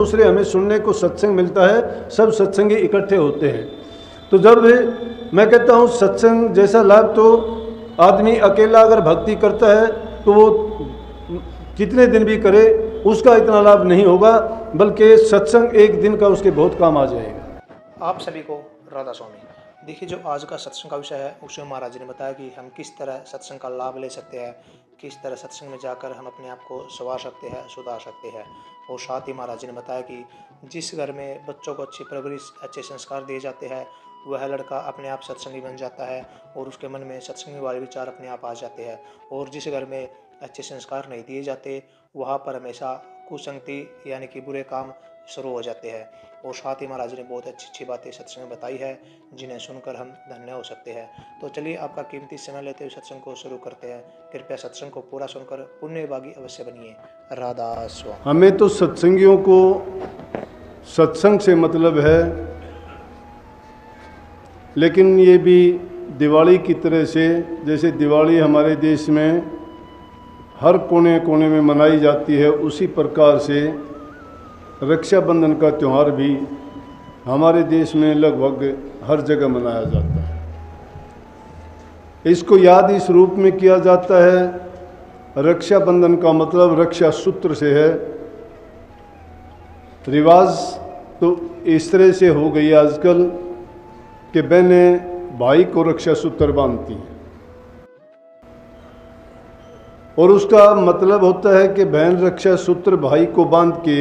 दूसरे हमें सुनने को सत्संग मिलता है, सब सत्संगी इकट्ठे होते हैं। तो जब मैं कहता हूँ सत्संग जैसा लाभ तो आदमी अकेला अगर भक्ति करता है तो वो कितने दिन भी करे उसका इतना लाभ नहीं होगा, बल्कि सत्संग एक दिन का उसके बहुत काम आ जाएगा। आप सभी को राधा स्वामी। देखिए, जो आज का सत्संग का विषय है उसमें महाराज ने बताया कि हम किस तरह सत्संग का लाभ ले सकते हैं, किस तरह सत्संग में जाकर हम अपने आप को संवार सकते हैं, सुधार सकते हैं। और साथ ही महाराज ने बताया कि जिस घर में बच्चों को अच्छी परवरिश, अच्छे संस्कार दिए जाते हैं, वह लड़का अपने आप सत्संगी बन जाता है और उसके मन में सत्संगी वाले विचार अपने आप आ जाते हैं। और जिस घर में अच्छे संस्कार नहीं दिए जाते वहाँ पर हमेशा कुसंगति यानी कि बुरे काम शुरू हो जाते हैं। और साथ ही महाराज ने बहुत अच्छी अच्छी बातें सत्संग में बताई है जिन्हें सुनकर हम धन्य हो सकते हैं। तो चलिए आपका कीमती समय लेते हुए सत्संग को शुरू करते हैं। कृपया सत्संग को पूरा सुनकर पुण्यभागी अवश्य बनिए। राधा स्वामी। हमें तो सत्संगियों को सत्संग से मतलब है, लेकिन ये भी दिवाली की तरह से, जैसे दिवाली हमारे देश में हर कोने कोने में मनाई जाती है, उसी प्रकार से रक्षाबंधन का त्यौहार भी हमारे देश में लगभग हर जगह मनाया जाता है। इसको याद इस रूप में किया जाता है, रक्षाबंधन का मतलब रक्षा सूत्र से है। रिवाज तो इस तरह से हो गई आजकल कि बहनें भाई को रक्षा सूत्र बांधती हैं, और उसका मतलब होता है कि बहन रक्षा सूत्र भाई को बांध के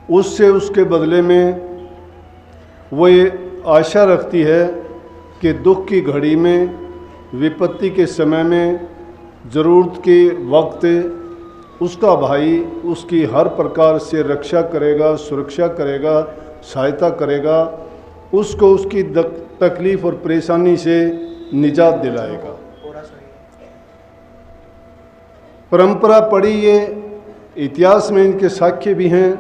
उससे उसके बदले में वो ये आशा रखती है कि दुख की घड़ी में, विपत्ति के समय में, ज़रूरत के वक्त उसका भाई उसकी हर प्रकार से रक्षा करेगा, सुरक्षा करेगा, सहायता करेगा, उसको उसकी तकलीफ़ और परेशानी से निजात दिलाएगा। परंपरा पड़ी, ये इतिहास में इनके साक्ष्य भी हैं।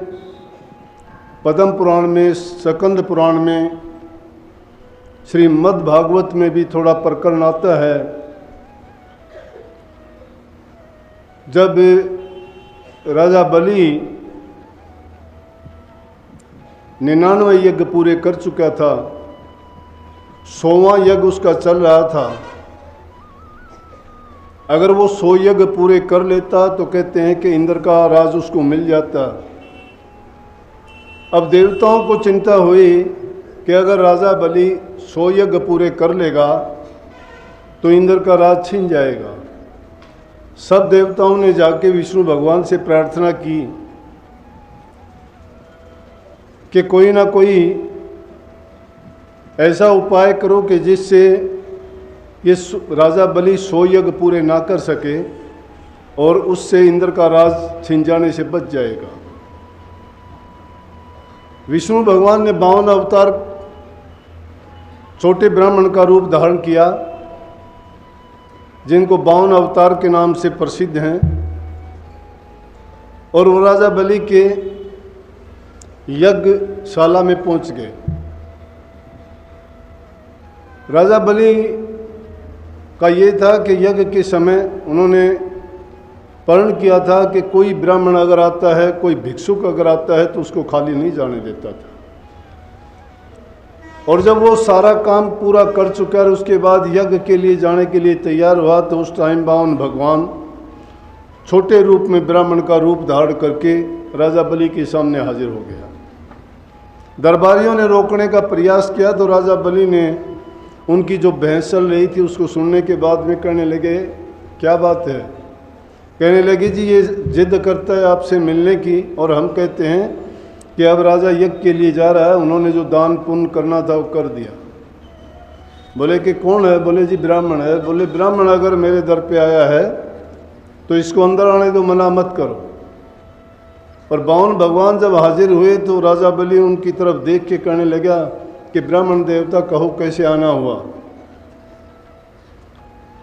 पद्म पुराण में, स्कंद पुराण में, श्रीमद् भागवत में भी थोड़ा प्रकरण आता है। जब राजा बलि 99 यज्ञ पूरे कर चुका था, 100वां यज्ञ उसका चल रहा था, अगर वो 100 यज्ञ पूरे कर लेता तो कहते हैं कि इंद्र का राज उसको मिल जाता। अब देवताओं को चिंता हुई कि अगर राजा बलि 100 यज्ञ पूरे कर लेगा तो इंद्र का राज छिन जाएगा। सब देवताओं ने जाके विष्णु भगवान से प्रार्थना की कि कोई ना कोई ऐसा उपाय करो कि जिससे ये राजा बलि 100 यज्ञ पूरे ना कर सके और उससे इंद्र का राज छिन जाने से बच जाएगा। विष्णु भगवान ने 52 अवतार छोटे ब्राह्मण का रूप धारण किया, जिनको 52 अवतार के नाम से प्रसिद्ध हैं, और वो राजा बलि के यज्ञशाला में पहुंच गए। राजा बलि का ये था कि यज्ञ के समय उन्होंने प्रण किया था कि कोई ब्राह्मण अगर आता है, कोई भिक्षुक अगर आता है तो उसको खाली नहीं जाने देता था। और जब वो सारा काम पूरा कर चुका है, उसके बाद यज्ञ के लिए जाने के लिए तैयार हुआ, तो उस टाइम बावन भगवान छोटे रूप में ब्राह्मण का रूप धारण करके राजा बलि के सामने हाजिर हो गया। दरबारियों ने रोकने का प्रयास किया तो राजा बलि ने उनकी जो बहस चल रही थी उसको सुनने के बाद में कहने लगे, क्या बात है? कहने लगे, जी ये जिद करता है आपसे मिलने की, और हम कहते हैं कि अब राजा यज्ञ के लिए जा रहा है, उन्होंने जो दान पुण्य करना था वो कर दिया। बोले कि कौन है? बोले जी ब्राह्मण है। बोले ब्राह्मण अगर मेरे दर पे आया है तो इसको अंदर आने दो, मना मत करो। और 52 भगवान जब हाजिर हुए तो राजा बलि उनकी तरफ देख के कहने लगा कि ब्राह्मण देवता कहो कैसे आना हुआ।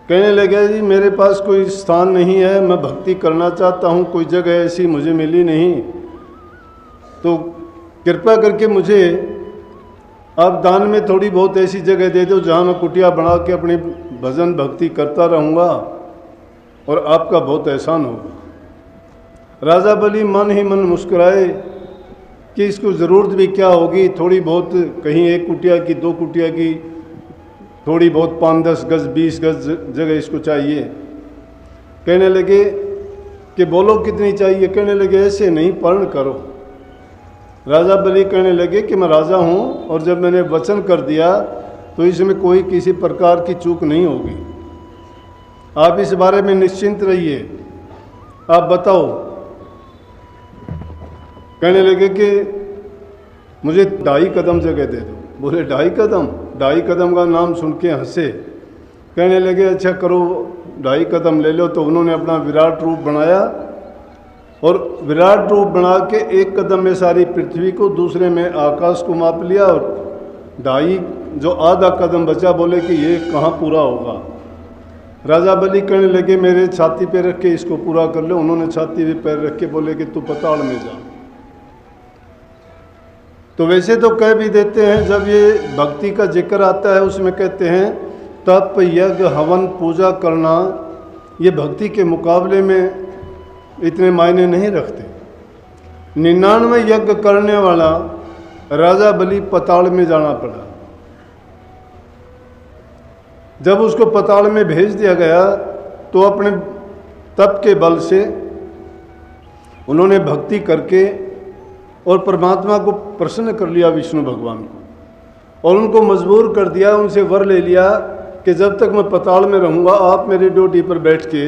कहने लगे, जी मेरे पास कोई स्थान नहीं है, मैं भक्ति करना चाहता हूँ, कोई जगह ऐसी मुझे मिली नहीं, तो कृपा करके मुझे आप दान में थोड़ी बहुत ऐसी जगह दे दो जहाँ मैं कुटिया बना के अपनी भजन भक्ति करता रहूँगा और आपका बहुत एहसान होगा। राजा बलि मन ही मन मुस्कुराए कि इसको ज़रूरत भी क्या होगी, थोड़ी बहुत कहीं 1 कुटिया की 2 कुटिया की थोड़ी बहुत 5-10 गज 20 गज जगह इसको चाहिए। कहने लगे कि बोलो कितनी चाहिए। कहने लगे ऐसे नहीं, पर्ण करो। राजा बलि कहने लगे कि मैं राजा हूँ और जब मैंने वचन कर दिया तो इसमें कोई किसी प्रकार की चूक नहीं होगी। आप इस बारे में निश्चिंत रहिए, आप बताओ। कहने लगे कि मुझे 2.5 कदम जगह दे दो। बोले 2.5 कदम? 2.5 कदम का नाम सुन के हंसे। कहने लगे अच्छा करो, 2.5 कदम ले लो। तो उन्होंने अपना विराट रूप बनाया और विराट रूप बना के 1 कदम में सारी पृथ्वी को, दूसरे में आकाश को माप लिया और 2.5 जो आधा कदम बचा बोले कि ये कहाँ पूरा होगा। राजा बलि कहने लगे मेरे छाती पे रख के इसको पूरा कर लो। उन्होंने छाती पे पैर रख के बोले कि तू पाताल में जा। तो वैसे तो कह भी देते हैं, जब ये भक्ति का जिक्र आता है उसमें कहते हैं तप यज्ञ हवन पूजा करना ये भक्ति के मुकाबले में इतने मायने नहीं रखते। 99 यज्ञ करने वाला राजा बलि पाताल में जाना पड़ा। जब उसको पाताल में भेज दिया गया तो अपने तप के बल से उन्होंने भक्ति करके और परमात्मा को प्रसन्न कर लिया, विष्णु भगवान को, और उनको मजबूर कर दिया, उनसे वर ले लिया कि जब तक मैं पाताल में रहूँगा आप मेरी ड्यूटी पर बैठ के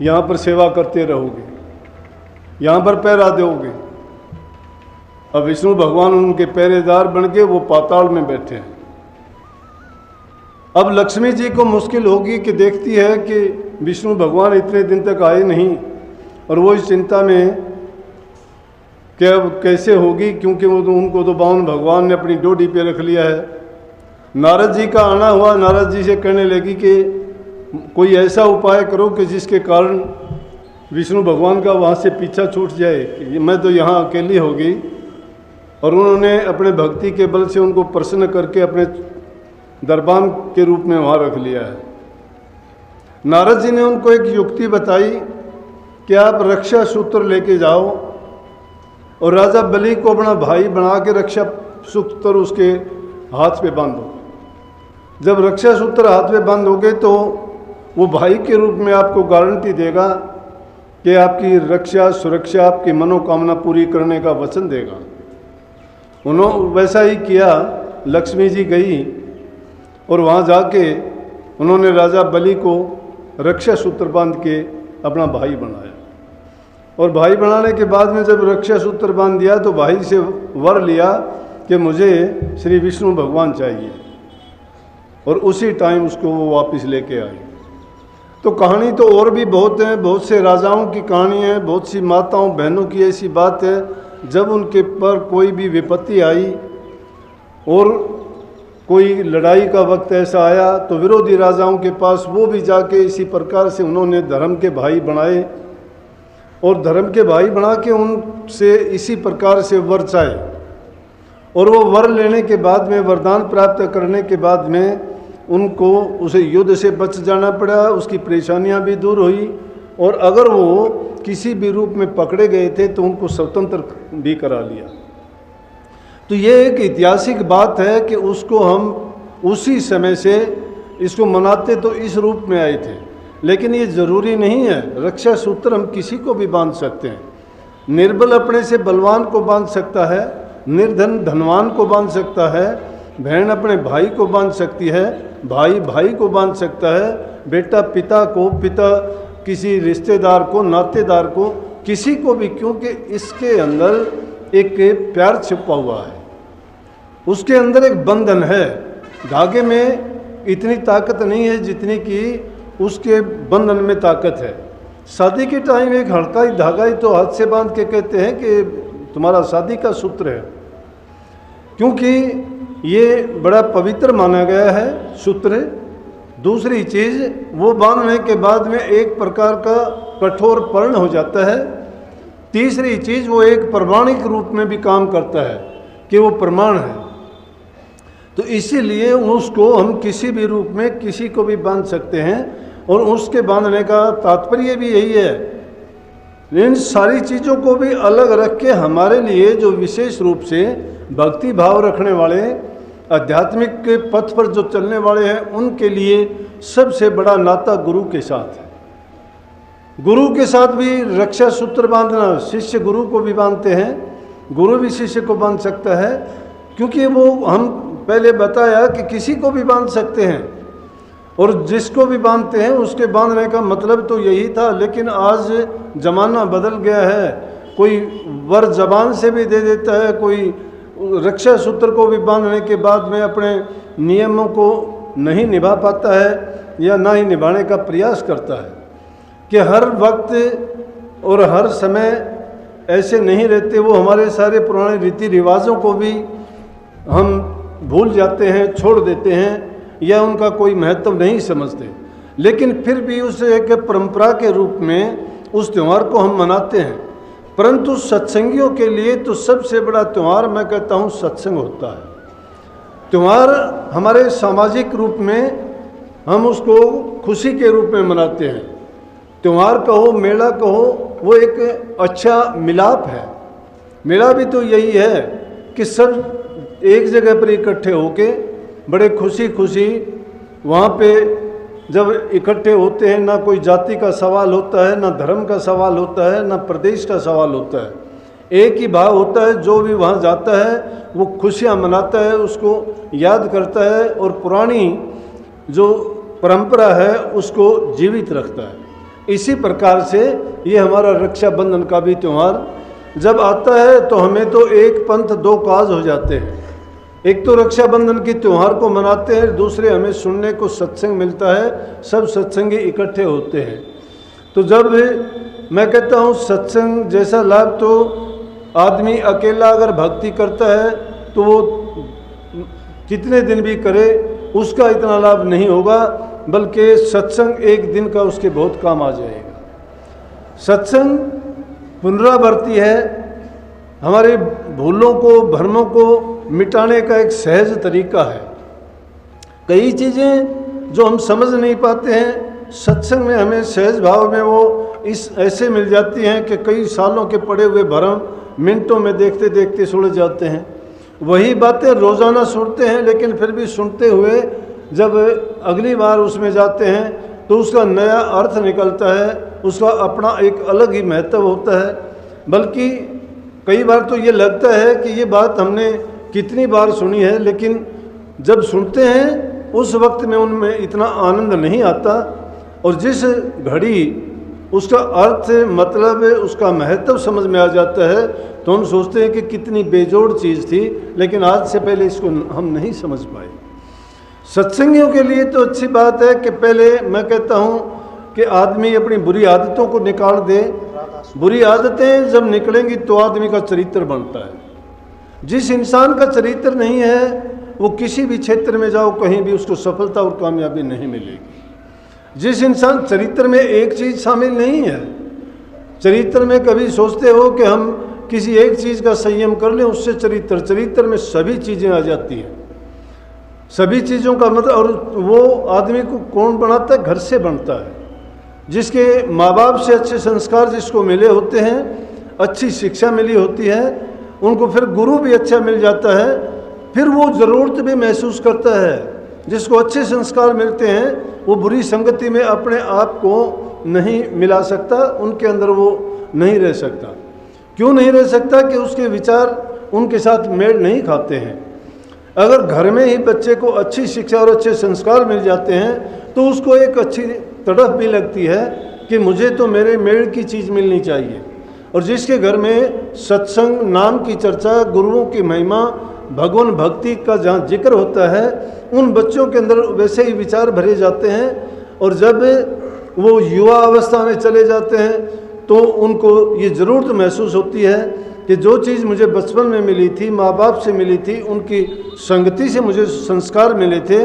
यहाँ पर सेवा करते रहोगे, यहाँ पर पहरा दोगे। अब विष्णु भगवान उनके पहरेदार बन के वो पाताल में बैठे हैं। अब लक्ष्मी जी को मुश्किल होगी कि देखती है कि विष्णु भगवान इतने दिन तक आए नहीं, और वो इस चिंता में कि अब कैसे होगी, क्योंकि उनको तो बावन भगवान ने अपनी डोडी पे रख लिया है। नारद जी का आना हुआ। नारद जी से कहने लगी कि कोई ऐसा उपाय करो कि जिसके कारण विष्णु भगवान का वहाँ से पीछा छूट जाए, कि मैं तो यहाँ अकेली होगी। और उन्होंने अपने भक्ति के बल से उनको प्रसन्न करके अपने दरबान के रूप में वहाँ रख लिया है। नारद जी ने उनको एक युक्ति बताई कि आप रक्षा सूत्र लेके जाओ और राजा बलि को अपना भाई बना के रक्षा सूत्र उसके हाथ पे बांधो। जब रक्षा सूत्र हाथ में बांध होगे तो वो भाई के रूप में आपको गारंटी देगा कि आपकी रक्षा सुरक्षा, आपकी मनोकामना पूरी करने का वचन देगा। उन्होंने वैसा ही किया। लक्ष्मी जी गई और वहाँ जाके उन्होंने राजा बलि को रक्षा सूत्र बांध के अपना भाई बनाया। और भाई बनाने के बाद में जब रक्षा सूत्र बांध दिया तो भाई से वर लिया कि मुझे श्री विष्णु भगवान चाहिए, और उसी टाइम उसको वो वापस लेके आई। तो कहानी तो और भी बहुत है, बहुत से राजाओं की कहानी है, बहुत सी माताओं बहनों की ऐसी बात है जब उनके पर कोई भी विपत्ति आई और कोई लड़ाई का वक्त ऐसा आया तो विरोधी राजाओं के पास वो भी जाके इसी प्रकार से उन्होंने धर्म के भाई बनाए, और धर्म के भाई बना के उनसे इसी प्रकार से वर चाहे। और वो वर लेने के बाद में, वरदान प्राप्त करने के बाद में उनको उसे युद्ध से बच जाना पड़ा, उसकी परेशानियां भी दूर हुई, और अगर वो किसी भी रूप में पकड़े गए थे तो उनको स्वतंत्र भी करा लिया। तो ये एक ऐतिहासिक बात है कि उसको हम उसी समय से इसको मनाते तो इस रूप में आए थे, लेकिन ये ज़रूरी नहीं है। रक्षा सूत्र हम किसी को भी बांध सकते हैं। निर्बल अपने से बलवान को बांध सकता है, निर्धन धनवान को बांध सकता है, बहन अपने भाई को बांध सकती है, भाई भाई को बांध सकता है, बेटा पिता को, पिता किसी रिश्तेदार को, नातेदार को, किसी को भी, क्योंकि इसके अंदर एक प्यार छिपा हुआ है, उसके अंदर एक बंधन है। धागे में इतनी ताकत नहीं है जितनी कि उसके बंधन में ताकत है। शादी के टाइम एक हल्का ही धागा ही तो हाथ से बांध के कहते हैं कि तुम्हारा शादी का सूत्र है, क्योंकि ये बड़ा पवित्र माना गया है सूत्र। दूसरी चीज़, वो बांधने के बाद में एक प्रकार का कठोर पर्ण हो जाता है। तीसरी चीज़, वो एक प्रमाणिक रूप में भी काम करता है कि वो प्रमाण है। तो इसीलिए उसको हम किसी भी रूप में किसी को भी बांध सकते हैं, और उसके बांधने का तात्पर्य भी यही है इन सारी चीज़ों को भी अलग रख के हमारे लिए जो विशेष रूप से भक्ति भाव रखने वाले, आध्यात्मिक के पथ पर जो चलने वाले हैं, उनके लिए सबसे बड़ा नाता गुरु के साथ है। गुरु के साथ भी रक्षा सूत्र बांधना, शिष्य गुरु को भी बांधते हैं, गुरु भी शिष्य को बांध सकता है, क्योंकि वो हम पहले बताया कि किसी को भी बांध सकते हैं और जिसको भी बांधते हैं उसके बांधने का मतलब तो यही था। लेकिन आज ज़माना बदल गया है, कोई वर जबान से भी दे देता है, कोई रक्षा सूत्र को भी बांधने के बाद में अपने नियमों को नहीं निभा पाता है या ना ही निभाने का प्रयास करता है। कि हर वक्त और हर समय ऐसे नहीं रहते, वो हमारे सारे पुराने रीति रिवाजों को भी हम भूल जाते हैं, छोड़ देते हैं या उनका कोई महत्व नहीं समझते, लेकिन फिर भी उसे एक परंपरा के रूप में उस त्यौहार को हम मनाते हैं। परंतु सत्संगियों के लिए तो सबसे बड़ा त्यौहार मैं कहता हूँ सत्संग होता है। त्यौहार हमारे सामाजिक रूप में हम उसको खुशी के रूप में मनाते हैं। त्यौहार कहो, मेला कहो, वो एक अच्छा मिलाप है। मेला भी तो यही है कि सब एक जगह पर इकट्ठे होके बड़े खुशी खुशी वहाँ पे जब इकट्ठे होते हैं, ना कोई जाति का सवाल होता है, ना धर्म का सवाल होता है, ना प्रदेश का सवाल होता है। एक ही भाव होता है, जो भी वहाँ जाता है वो खुशियाँ मनाता है, उसको याद करता है और पुरानी जो परंपरा है उसको जीवित रखता है। इसी प्रकार से ये हमारा रक्षाबंधन का भी त्यौहार जब आता है तो हमें तो एक पंथ दो काज हो जाते हैं। एक तो रक्षाबंधन की त्यौहार को मनाते हैं, दूसरे हमें सुनने को सत्संग मिलता है, सब सत्संगी इकट्ठे होते हैं। तो जब मैं कहता हूँ सत्संग जैसा लाभ तो आदमी अकेला अगर भक्ति करता है तो वो कितने दिन भी करे उसका इतना लाभ नहीं होगा, बल्कि सत्संग एक दिन का उसके बहुत काम आ जाएगा। सत्संग पुनरावृत्ति है, हमारे भूलों को भ्रमों को मिटाने का एक सहज तरीका है। कई चीज़ें जो हम समझ नहीं पाते हैं सत्संग में हमें सहज भाव में वो इस ऐसे मिल जाती हैं कि कई सालों के पड़े हुए भ्रम मिनटों में देखते देखते सुलझ जाते हैं। वही बातें रोज़ाना सुनते हैं, लेकिन फिर भी सुनते हुए जब अगली बार उसमें जाते हैं तो उसका नया अर्थ निकलता है, उसका अपना एक अलग ही महत्व होता है। बल्कि कई बार तो ये लगता है कि ये बात हमने कितनी बार सुनी है, लेकिन जब सुनते हैं उस वक्त में उनमें इतना आनंद नहीं आता, और जिस घड़ी उसका अर्थ मतलब उसका महत्व समझ में आ जाता है तो हम सोचते हैं कि कितनी बेजोड़ चीज़ थी, लेकिन आज से पहले इसको हम नहीं समझ पाए। सत्संगियों के लिए तो अच्छी बात है कि पहले मैं कहता हूँ कि आदमी अपनी बुरी आदतों को निकाल दे। बुरी आदतें जब निकलेंगी तो आदमी का चरित्र बनता है। जिस इंसान का चरित्र नहीं है वो किसी भी क्षेत्र में जाओ कहीं भी उसको सफलता और कामयाबी नहीं मिलेगी। जिस इंसान चरित्र में एक चीज़ शामिल नहीं है, चरित्र में कभी सोचते हो कि हम किसी एक चीज़ का संयम कर लें उससे चरित्र में सभी चीज़ें आ जाती हैं। सभी चीज़ों का मतलब, और वो आदमी को कौन बनाता है? घर से बनता है। जिसके माँ बाप से अच्छे संस्कार जिसको मिले होते हैं, अच्छी शिक्षा मिली होती है, उनको फिर गुरु भी अच्छा मिल जाता है, फिर वो ज़रूरत भी महसूस करता है। जिसको अच्छे संस्कार मिलते हैं वो बुरी संगति में अपने आप को नहीं मिला सकता, उनके अंदर वो नहीं रह सकता। क्यों नहीं रह सकता? कि उसके विचार उनके साथ मेल नहीं खाते हैं। अगर घर में ही बच्चे को अच्छी शिक्षा और अच्छे संस्कार मिल जाते हैं तो उसको एक अच्छी तड़फ भी लगती है कि मुझे तो मेरे मेल की चीज़ मिलनी चाहिए। और जिसके घर में सत्संग, नाम की चर्चा, गुरुओं की महिमा, भगवान भक्ति का जहाँ जिक्र होता है, उन बच्चों के अंदर वैसे ही विचार भरे जाते हैं। और जब वो युवा अवस्था में चले जाते हैं तो उनको ये ज़रूरत महसूस होती है कि जो चीज़ मुझे बचपन में मिली थी, माँ बाप से मिली थी, उनकी संगति से मुझे संस्कार मिले थे,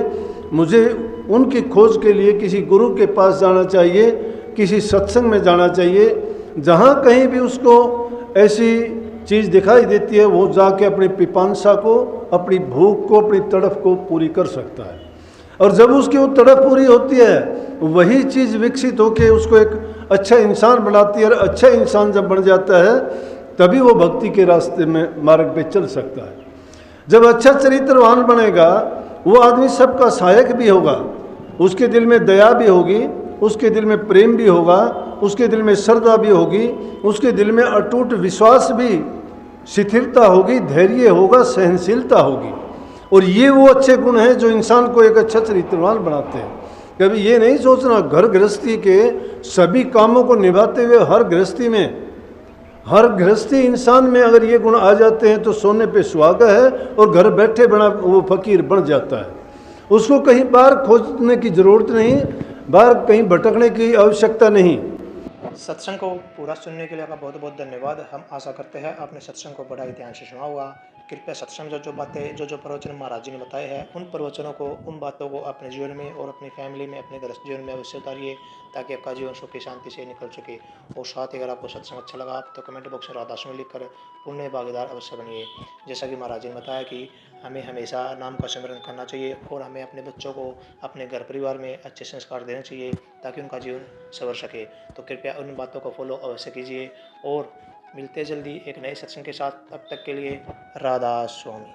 मुझे उनकी खोज के लिए किसी गुरु के पास जाना चाहिए, किसी सत्संग में जाना चाहिए। जहाँ कहीं भी उसको ऐसी चीज़ दिखाई देती है वो जाके अपनी पिपांसा को, अपनी भूख को, अपनी तड़फ को पूरी कर सकता है। और जब उसकी वो तड़प पूरी होती है, वही चीज़ विकसित होकर उसको एक अच्छा इंसान बनाती है। और अच्छा इंसान जब बन जाता है तभी वो भक्ति के रास्ते में मार्ग पे चल सकता है। जब अच्छा चरित्रवान बनेगा वो आदमी सबका सहायक भी होगा, उसके दिल में दया भी होगी, उसके दिल में प्रेम भी होगा, उसके दिल में श्रद्धा भी होगी, उसके दिल में अटूट विश्वास भी, शिथिलता होगी, धैर्य होगा, सहनशीलता होगी। और ये वो अच्छे गुण हैं जो इंसान को एक अच्छा चरित्रवान बनाते हैं। कभी ये नहीं सोचना घर गृहस्थी के सभी कामों को निभाते हुए हर गृहस्थी इंसान में अगर ये गुण आ जाते हैं तो सोने पे सुहागा है और घर बैठे बना वो फकीर बन जाता है। उसको कहीं बाहर खोजने की ज़रूरत नहीं, बाहर कहीं भटकने की आवश्यकता नहीं। सत्संग को पूरा सुनने के लिए आपका बहुत बहुत धन्यवाद। हम आशा करते हैं आपने सत्संग को बड़ा ही ध्यान से सुना होगा। कृपया सत्संग जो बातें जो प्रवचन महाराज जी ने बताए हैं, उन प्रवचनों को, उन बातों को अपने जीवन में और अपनी फैमिली में, अपने गृहस्थ जीवन में अवश्य उतारिए, ताकि आपका जीवन सुख की शांति से निकल सके। और साथ ही अगर आपको सत्संग अच्छा लगा तो कमेंट बॉक्स में राधा स्वामी लिखकर पुण्य भागीदार अवश्य बनिए। जैसा कि महाराज जी ने बताया कि हमें हमेशा नाम का सिमरन करना चाहिए और हमें अपने बच्चों को अपने घर परिवार में अच्छे संस्कार देने चाहिए ताकि उनका जीवन संवर सके। तो कृपया उन बातों को फॉलो अवश्य कीजिए और मिलते जल्दी एक नए सत्संग के साथ। तब तक के लिए राधा स्वामी।